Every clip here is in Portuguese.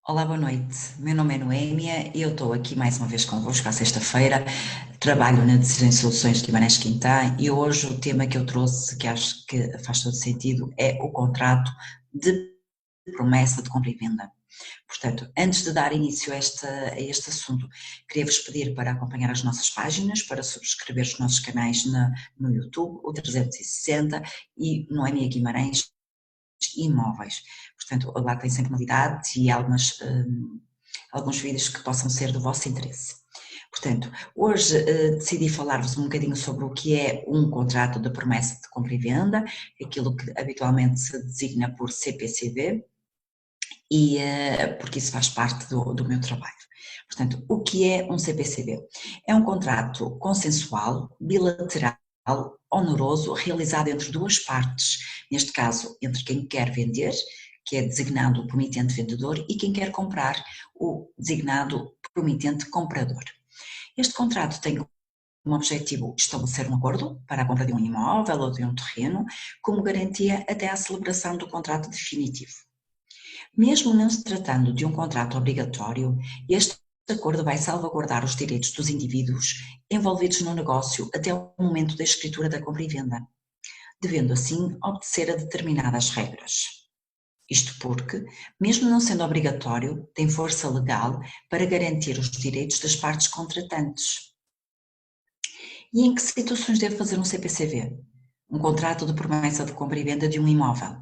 Olá, boa noite. Meu nome é Noémia e eu estou aqui mais uma vez convosco à sexta-feira. Trabalho na Decisões e Soluções de Guimarães Quintã e hoje o tema que eu trouxe, que acho que faz todo sentido, é o contrato de promessa de compra e venda. Portanto, antes de dar início a este assunto, queria-vos pedir para acompanhar as nossas páginas, para subscrever os nossos canais no YouTube, o 360 e Noémia Guimarães Imóveis. Portanto, lá tem sempre novidades e alguns vídeos que possam ser do vosso interesse. Portanto, hoje decidi falar-vos um bocadinho sobre o que é um contrato de promessa de compra e venda, aquilo que habitualmente se designa por CPCV, e porque isso faz parte do meu trabalho. Portanto, o que é um CPCV? É um contrato consensual, bilateral, oneroso, realizado entre duas partes, neste caso entre quem quer vender, que é designado o promitente vendedor, e quem quer comprar, o designado promitente comprador. Este contrato tem como objetivo estabelecer um acordo para a compra de um imóvel ou de um terreno, como garantia até à celebração do contrato definitivo. Mesmo não se tratando de um contrato obrigatório, este acordo vai salvaguardar os direitos dos indivíduos envolvidos no negócio até o momento da escritura da compra e venda, devendo assim obedecer a determinadas regras. Isto porque, mesmo não sendo obrigatório, tem força legal para garantir os direitos das partes contratantes. E em que situações deve fazer um CPCV? Um contrato de promessa de compra e venda de um imóvel.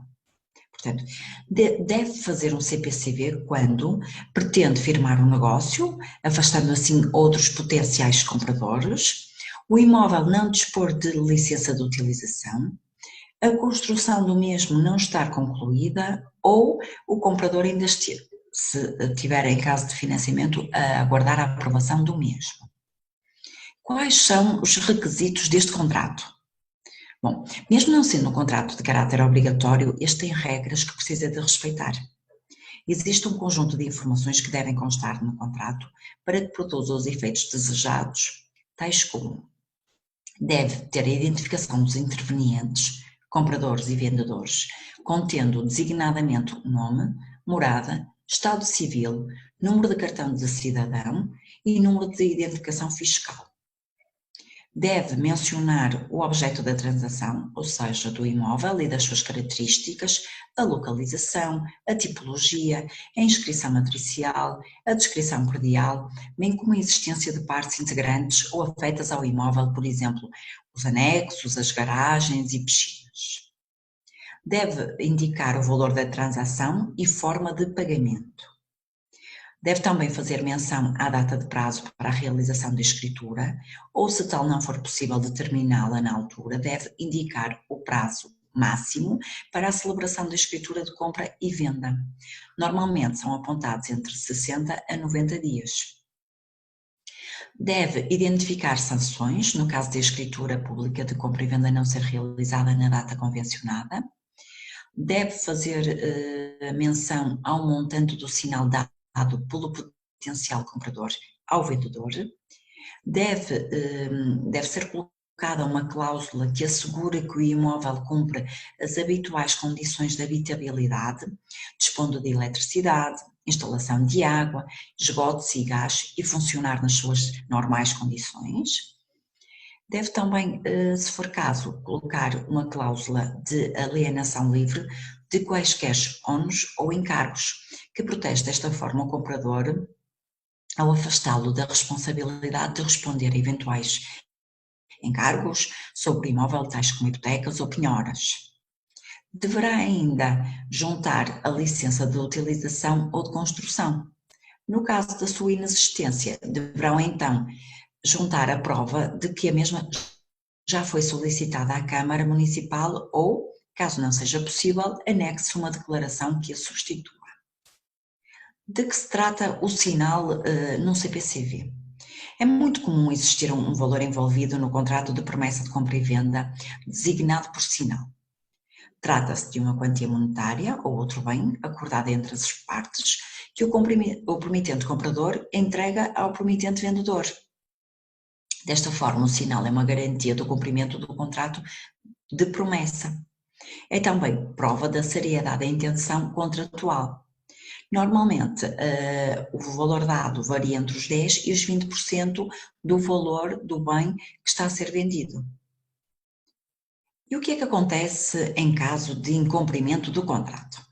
Portanto, deve fazer um CPCV quando pretende firmar um negócio, afastando assim outros potenciais compradores, o imóvel não dispor de licença de utilização, a construção do mesmo não estar concluída ou o comprador ainda se tiver em caso de financiamento a aguardar a aprovação do mesmo. Quais são os requisitos deste contrato? Bom, mesmo não sendo um contrato de caráter obrigatório, este tem regras que precisa de respeitar. Existe um conjunto de informações que devem constar no contrato para que produza os efeitos desejados, tais como deve ter a identificação dos intervenientes, compradores e vendedores, contendo designadamente o nome, morada, estado civil, número de cartão de cidadão e número de identificação fiscal. Deve mencionar o objeto da transação, ou seja, do imóvel e das suas características, a localização, a tipologia, a inscrição matricial, a descrição predial, bem como a existência de partes integrantes ou afetas ao imóvel, por exemplo, os anexos, as garagens e piscinas. Deve indicar o valor da transação e forma de pagamento. Deve também fazer menção à data de prazo para a realização da escritura, ou se tal não for possível determiná-la na altura, deve indicar o prazo máximo para a celebração da escritura de compra e venda. Normalmente são apontados entre 60 a 90 dias. Deve identificar sanções, no caso de escritura pública de compra e venda não ser realizada na data convencionada. Deve fazer menção ao montante do sinal dado pelo potencial comprador ao vendedor, deve ser colocada uma cláusula que assegure que o imóvel cumpra as habituais condições de habitabilidade, dispondo de eletricidade, instalação de água, esgotos e gás e funcionar nas suas normais condições. Deve também, se for caso, colocar uma cláusula de alienação livre de quaisquer ónus ou encargos, que protege desta forma o comprador ao afastá-lo da responsabilidade de responder a eventuais encargos sobre o imóvel, tais como hipotecas ou penhoras. Deverá ainda juntar a licença de utilização ou de construção. No caso da sua inexistência, deverão então juntar a prova de que a mesma já foi solicitada à Câmara Municipal ou, caso não seja possível, anexe uma declaração que a substitua. De que se trata o sinal num CPCV? É muito comum existir um valor envolvido no contrato de promessa de compra e venda designado por sinal. Trata-se de uma quantia monetária ou outro bem acordado entre as partes que o promitente comprador entrega ao promitente vendedor. Desta forma, o sinal é uma garantia do cumprimento do contrato de promessa. É também prova da seriedade da intenção contratual. Normalmente, o valor dado varia entre os 10% e os 20% do valor do bem que está a ser vendido. E o que é que acontece em caso de incumprimento do contrato?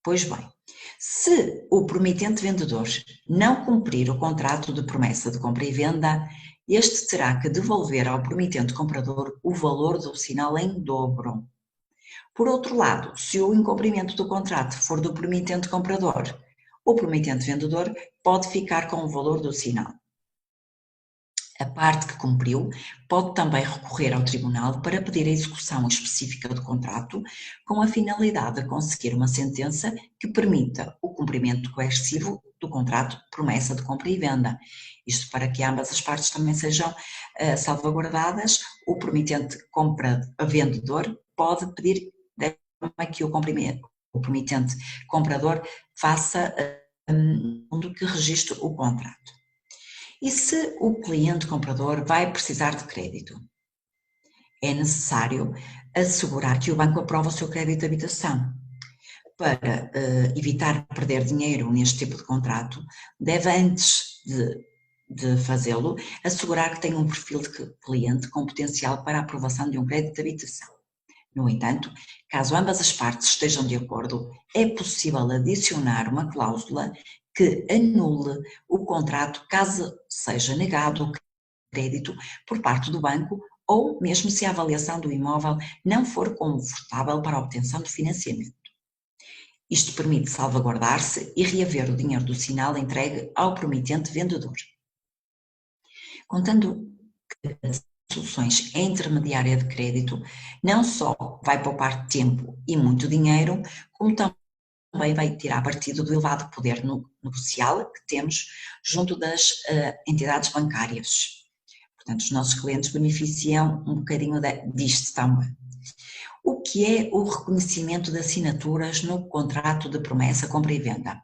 Pois bem, se o promitente vendedor não cumprir o contrato de promessa de compra e venda, este terá que devolver ao promitente comprador o valor do sinal em dobro. Por outro lado, se o incumprimento do contrato for do promitente comprador, o promitente vendedor pode ficar com o valor do sinal. A parte que cumpriu pode também recorrer ao tribunal para pedir a execução específica do contrato, com a finalidade de conseguir uma sentença que permita o cumprimento coercivo do contrato de promessa de compra e venda. Isto para que ambas as partes também sejam salvaguardadas. O promitente vendedor pode pedir que o promitente comprador faça que registre o contrato. E se o cliente comprador vai precisar de crédito? É necessário assegurar que o banco aprova o seu crédito de habitação. Para evitar perder dinheiro neste tipo de contrato, deve antes de fazê-lo, assegurar que tem um perfil de cliente com potencial para a aprovação de um crédito de habitação. No entanto, caso ambas as partes estejam de acordo, é possível adicionar uma cláusula que anule o contrato caso seja negado o crédito por parte do banco ou mesmo se a avaliação do imóvel não for confortável para a obtenção de financiamento. Isto permite salvaguardar-se e reaver o dinheiro do sinal entregue ao promitente vendedor. Contando que as soluções em intermediária de crédito não só vai poupar tempo e muito dinheiro, como também vai tirar partido do elevado poder negocial que temos junto das entidades bancárias. Portanto, os nossos clientes beneficiam um bocadinho disto também. O que é o reconhecimento de assinaturas no contrato de promessa, compra e venda?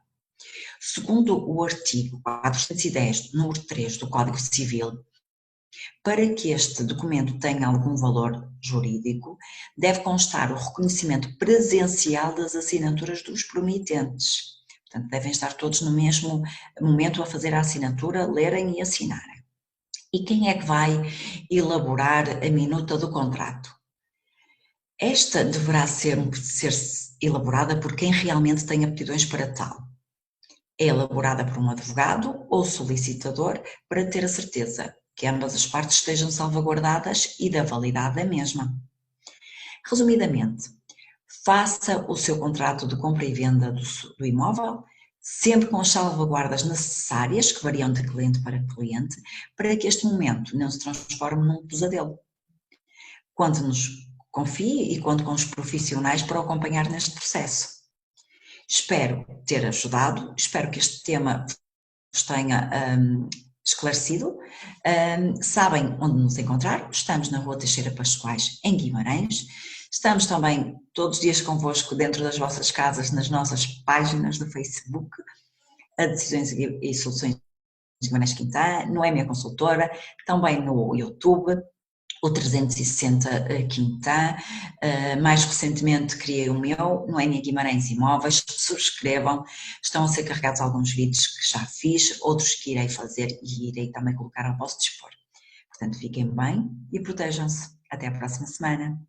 Segundo o artigo 410, número 3 do Código Civil, para que este documento tenha algum valor jurídico, deve constar o reconhecimento presencial das assinaturas dos promitentes. Portanto, devem estar todos no mesmo momento a fazer a assinatura, lerem e assinarem. E quem é que vai elaborar a minuta do contrato? Esta deverá ser elaborada por quem realmente tem aptidões para tal. É elaborada por um advogado ou solicitador para ter a certeza que ambas as partes estejam salvaguardadas e da validade da mesma. Resumidamente, faça o seu contrato de compra e venda do imóvel, sempre com as salvaguardas necessárias, que variam de cliente para cliente, para que este momento não se transforme num pesadelo. Conte-nos, confie e conte com os profissionais para o acompanhar neste processo. Espero ter ajudado, espero que este tema vos tenha esclarecido. Sabem onde nos encontrar, estamos na Rua Teixeira Pascoais, em Guimarães. Estamos também todos os dias convosco dentro das vossas casas, nas nossas páginas do Facebook, a Decisões e Soluções de Guimarães Quintã, no Minha Consultora, também no YouTube, o 360 Quintã. Mais recentemente criei o meu, no Minha Guimarães Imóveis. Subscrevam, estão a ser carregados alguns vídeos que já fiz, outros que irei fazer e irei também colocar ao vosso dispor. Portanto, fiquem bem e protejam-se. Até a próxima semana.